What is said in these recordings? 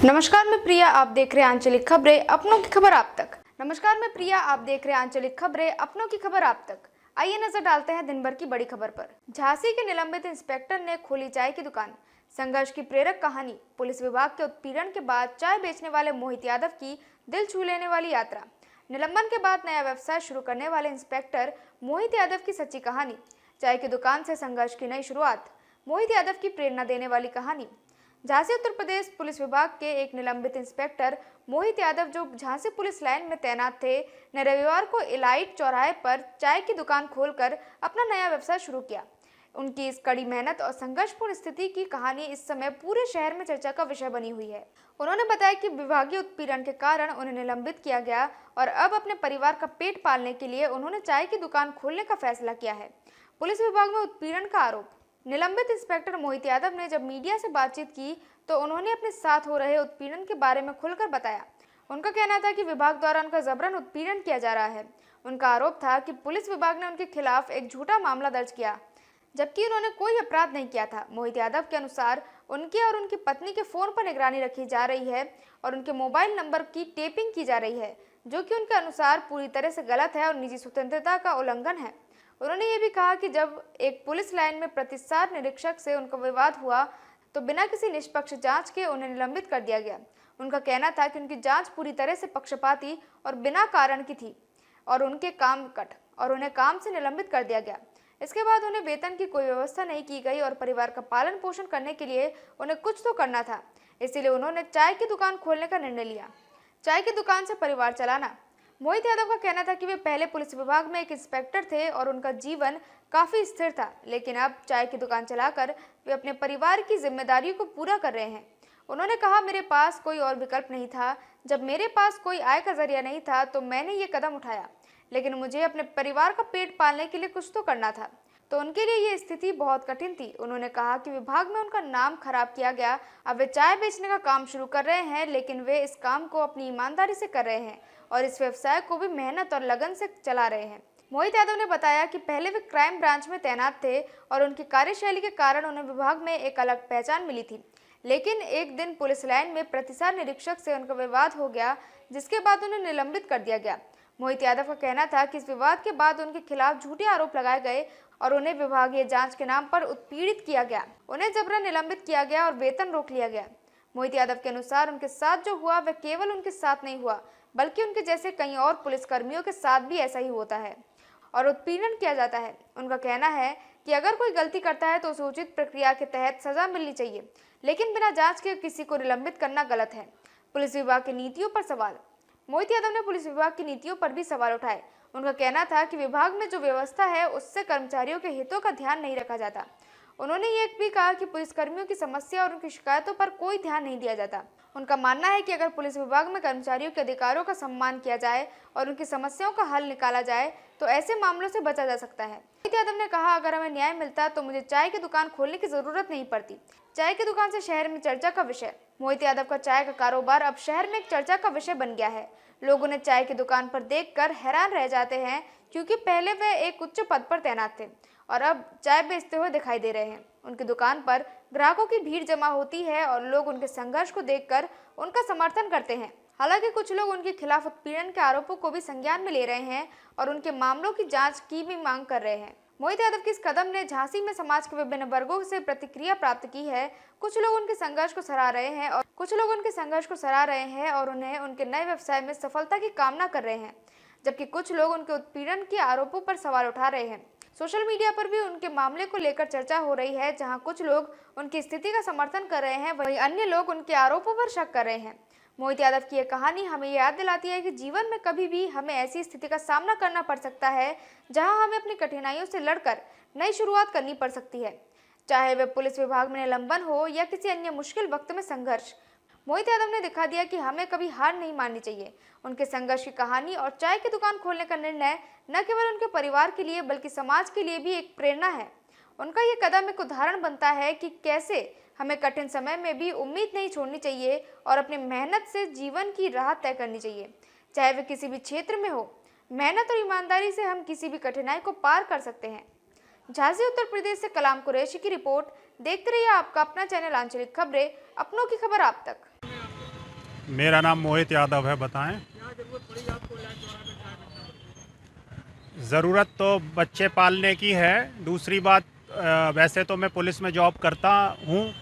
नमस्कार, मैं प्रिया। आप देख रहे हैं आंचलिक खबरें, अपनों की खबर आप तक। नमस्कार, मैं प्रिया। आप देख रहे हैं आंचलिक खबरें, अपनों की खबर आप तक। आइए नजर डालते हैं दिन भर की बड़ी खबर पर। झांसी के निलंबित इंस्पेक्टर ने खोली चाय की दुकान, संघर्ष की प्रेरक कहानी। पुलिस विभाग के उत्पीड़न के बाद चाय बेचने वाले मोहित यादव की दिल छू लेने वाली यात्रा। निलंबन के बाद नया व्यवसाय शुरू करने वाले इंस्पेक्टर मोहित यादव की सच्ची कहानी। चाय की दुकान से संघर्ष की नई शुरुआत, मोहित यादव की प्रेरणा देने वाली कहानी। झांसी उत्तर प्रदेश पुलिस विभाग के एक निलंबित इंस्पेक्टर मोहित यादव, जो झांसी पुलिस लाइन में तैनात थे, ने रविवार को इलाइट चौराहे पर चाय की दुकान खोलकर अपना नया व्यवसाय शुरू किया। उनकी इस कड़ी मेहनत और संघर्षपूर्ण स्थिति की कहानी इस समय पूरे शहर में चर्चा का विषय बनी हुई है। उन्होंने बताया कि विभागीय उत्पीड़न के कारण उन्हें निलंबित किया गया और अब अपने परिवार का पेट पालने के लिए उन्होंने चाय की दुकान खोलने का फैसला किया है। पुलिस विभाग में उत्पीड़न का आरोप। निलंबित इंस्पेक्टर मोहित यादव ने जब मीडिया से बातचीत की तो उन्होंने अपने साथ हो रहे उत्पीड़न के बारे में खुलकर बताया। उनका कहना था कि विभाग द्वारा उनका जबरन उत्पीड़न किया जा रहा है। उनका आरोप था कि पुलिस विभाग ने उनके खिलाफ एक झूठा मामला दर्ज किया, जबकि उन्होंने कोई अपराध नहीं किया था। मोहित यादव के अनुसार उनके और उनकी पत्नी के फोन पर निगरानी रखी जा रही है और उनके मोबाइल नंबर की टेपिंग की जा रही है, जो कि उनके अनुसार पूरी तरह से गलत है और निजी स्वतंत्रता का उल्लंघन है। उन्होंने ये भी कहा कि जब एक पुलिस लाइन में प्रतिसाद निरीक्षक से उनका विवाद हुआ तो बिना किसी निष्पक्ष जांच के उन्हें निलंबित कर दिया गया। उनका कहना था कि उनकी जांच पूरी तरह से पक्षपाती और बिना कारण की थी और उन्हें काम से निलंबित कर दिया गया। इसके बाद उन्हें वेतन की कोई व्यवस्था नहीं की गई और परिवार का पालन पोषण करने के लिए उन्हें कुछ तो करना था, इसीलिए उन्होंने चाय की दुकान खोलने का निर्णय लिया। चाय की दुकान से परिवार चलाना। मोहित यादव का कहना था कि वे पहले पुलिस विभाग में एक इंस्पेक्टर थे और उनका जीवन काफी स्थिर था, लेकिन अब चाय की दुकान चलाकर वे अपने परिवार की जिम्मेदारियों को पूरा कर रहे हैं। उन्होंने कहा, मेरे पास कोई और विकल्प नहीं था। जब मेरे पास कोई आय का जरिया नहीं था तो मैंने ये कदम उठाया, लेकिन मुझे अपने परिवार का पेट पालने के लिए कुछ तो करना था, तो उनके लिए ये स्थिति बहुत कठिन थी। उन्होंने कहा कि विभाग में उनका नाम खराब किया गया। अब वे चाय बेचने का काम शुरू कर रहे हैं, लेकिन वे इस काम को अपनी ईमानदारी से कर रहे हैं और इस व्यवसाय को भी मेहनत और लगन से चला रहे हैं। मोहित यादव ने बताया कि पहले वे क्राइम ब्रांच में तैनात थे और उनकी कार्यशैली के कारण उन्हें विभाग में एक अलग पहचान मिली थी, लेकिन एक दिन पुलिस लाइन में प्रतिसाद निरीक्षक से उनका विवाद हो गया, जिसके बाद उन्हें निलंबित कर दिया गया। मोहित यादव का कहना था कि इस विवाद के बाद उनके खिलाफ झूठे आरोप लगाए गए और उन्हें विभागीय जांच के नाम पर उत्पीड़ित किया गया। उन्हें जबरन निलंबित किया गया और वेतन रोक लिया गया। मोहित यादव के अनुसार उनके साथ जो हुआ वह केवल उनके साथ नहीं हुआ, बल्कि उनके जैसे कई और पुलिसकर्मियों के साथ भी ऐसा ही होता है और उत्पीड़न किया जाता है। उनका कहना है कि अगर कोई गलती करता है तो उसे उचित प्रक्रिया के तहत सजा मिलनी चाहिए, लेकिन बिना जांच के किसी को निलंबित करना गलत है। पुलिस विभाग की नीतियों पर सवाल। मोहित यादव ने पुलिस विभाग की नीतियों पर भी सवाल उठाए। उनका कहना था कि विभाग में जो व्यवस्था है उससे कर्मचारियों के हितों का ध्यान नहीं रखा जाता। उन्होंने ये भी कहा कि पुलिसकर्मियों की समस्या और उनकी शिकायतों पर कोई ध्यान नहीं दिया जाता। उनका मानना है कि अगर पुलिस विभाग में कर्मचारियों के अधिकारों का सम्मान किया जाए और उनकी समस्याओं का हल निकाला जाए तो ऐसे मामलों से बचा जा सकता है। मोहित यादव ने कहा, अगर हमें न्याय मिलता तो मुझे चाय की दुकान खोलने की जरूरत नहीं पड़ती। चाय की दुकान से शहर में चर्चा का विषय। मोहित यादव का चाय का कारोबार अब शहर में एक चर्चा का विषय बन गया है। लोग उन्हें चाय की दुकान पर देखकर हैरान रह जाते हैं, क्योंकि पहले वे एक उच्च पद पर तैनात थे और अब चाय बेचते हुए दिखाई दे रहे हैं। उनकी दुकान पर ग्राहकों की भीड़ जमा होती है और लोग उनके संघर्ष को देखकर उनका समर्थन करते हैं। हालांकि कुछ लोग उनके खिलाफ उत्पीड़न के आरोपों को भी संज्ञान में ले रहे हैं और उनके मामलों की जांच की भी मांग कर रहे हैं। मोहित यादव के इस कदम ने झांसी में समाज के विभिन्न वर्गों से प्रतिक्रिया प्राप्त की है। कुछ लोग उनके संघर्ष को सराह रहे हैं और उन्हें उनके नए व्यवसाय में सफलता की कामना कर रहे हैं, जबकि कुछ लोग उनके उत्पीड़न के आरोपों पर सवाल उठा रहे हैं। सोशल मीडिया पर भी उनके मामले को लेकर चर्चा हो रही है, जहां कुछ लोग उनकी स्थिति का समर्थन कर रहे हैं, वहीं अन्य लोग उनके आरोपों पर शक कर रहे हैं। मोहित यादव की यह कहानी हमें याद दिलाती है कि जीवन में कभी भी हमें ऐसी स्थिति का सामना करना पड़ सकता है जहां हमें अपनी कठिनाइयों से लड़कर नई शुरुआत करनी पड़ सकती है, चाहे वह पुलिस विभाग में निलंबन हो या किसी अन्य मुश्किल वक्त में संघर्ष। मोहित यादव ने दिखा दिया कि हमें कभी हार नहीं माननी चाहिए। उनके संघर्ष की कहानी और चाय की दुकान खोलने का निर्णय न केवल उनके परिवार के लिए बल्कि समाज के लिए भी एक प्रेरणा है। उनका ये कदम एक उदाहरण बनता है कि कैसे हमें कठिन समय में भी उम्मीद नहीं छोड़नी चाहिए और अपनी मेहनत से जीवन की राह तय करनी चाहिए, चाहे वे किसी भी क्षेत्र में हो। मेहनत और ईमानदारी से हम किसी भी कठिनाई को पार कर सकते हैं। झांसी उत्तर प्रदेश से कलाम कुरैशी की रिपोर्ट। देखते रहिए आपका अपना चैनल आंचलिक खबरें, अपनों की खबर आप तक। मेरा नाम मोहित यादव है। बताएं। ज़रूरत तो बच्चे पालने की है। दूसरी बात, वैसे तो मैं पुलिस में जॉब करता हूँ,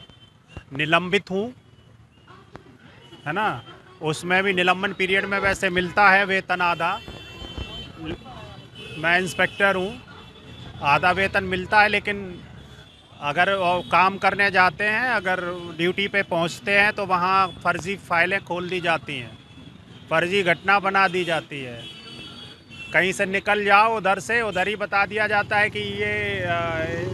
निलंबित हूँ, है ना। उसमें भी निलंबन पीरियड में वैसे मिलता है वेतन आधा। मैं इंस्पेक्टर हूँ, आधा वेतन मिलता है, लेकिन अगर वो काम करने जाते हैं, अगर ड्यूटी पे पहुँचते हैं तो वहाँ फर्जी फाइलें खोल दी जाती हैं, फर्जी घटना बना दी जाती है। कहीं से निकल जाओ उधर से, उधर ही बता दिया जाता है कि ये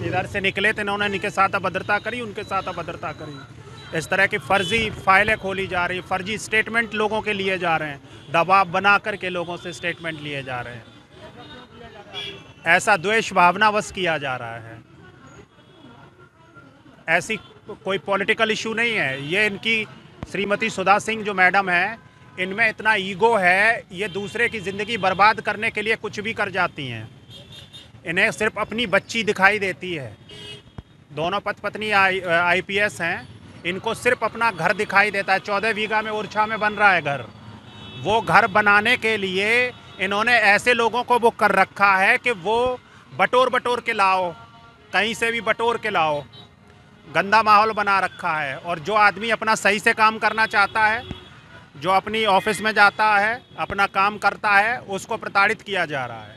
इधर से निकले थे, इन्होंने इनके साथ अभद्रता करी, उनके साथ अभद्रता करी। इस तरह की फर्जी फाइलें खोली जा रही, फर्जी स्टेटमेंट लोगों के लिए जा रहे हैं, दबाव बना करके लोगों से स्टेटमेंट लिए जा रहे हैं। ऐसा द्वेष भावनावश किया जा रहा है। ऐसी कोई पॉलिटिकल इशू नहीं है। ये इनकी श्रीमती सुधा सिंह जो मैडम है, इनमें इतना ईगो है, ये दूसरे की ज़िंदगी बर्बाद करने के लिए कुछ भी कर जाती हैं। इन्हें सिर्फ अपनी बच्ची दिखाई देती है। दोनों पत्नी IPS हैं। इनको सिर्फ अपना घर दिखाई देता है। 14 बीघा में ओरछा में बन रहा है घर। वो घर बनाने के लिए इन्होंने ऐसे लोगों को बुक कर रखा है कि वो बटोर के लाओ, कहीं से भी बटोर के लाओ। गंदा माहौल बना रखा है। और जो आदमी अपना सही से काम करना चाहता है, जो अपनी ऑफिस में जाता है, अपना काम करता है, उसको प्रताड़ित किया जा रहा है।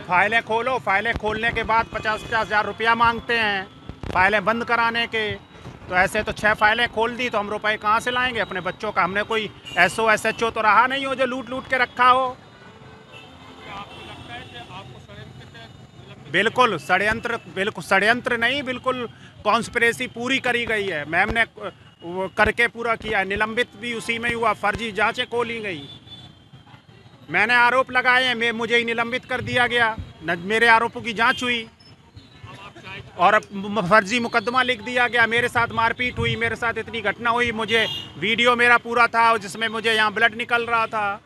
फाइलें खोलो, फाइलें खोलने के बाद 50-50 हज़ार रुपया मांगते हैं फाइलें बंद कराने के। तो ऐसे तो 6 फाइलें खोल दी तो हम रुपए कहाँ से लाएंगे अपने बच्चों का? हमने कोई SO तो रहा नहीं हो जो लूट के रखा हो। बिल्कुल षड्यंत्र नहीं, बिल्कुल कॉन्स्पिरेसी पूरी करी गई है। मैम ने वो करके पूरा किया। निलंबित भी उसी में हुआ, फर्जी जांचें खोली गई। मैंने आरोप लगाए हैं, मुझे ही निलंबित कर दिया गया, न मेरे आरोपों की जांच हुई और फर्जी मुकदमा लिख दिया गया। मेरे साथ मारपीट हुई, मेरे साथ इतनी घटना हुई। मुझे वीडियो मेरा पूरा था जिसमें मुझे यहाँ ब्लड निकल रहा था।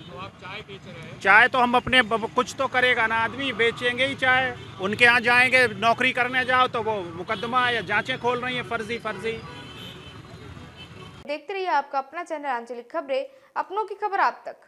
तो आप चाय बेच रहे हैं? चाय तो हम अपने कुछ तो करेगा ना आदमी, बेचेंगे ही चाय। उनके यहाँ जाएंगे, नौकरी करने जाओ तो वो मुकदमा या जांचें खोल रही हैं फर्जी। देखते रहिए आपका अपना चैनल आंचलिक खबरें, अपनों की खबर आप तक।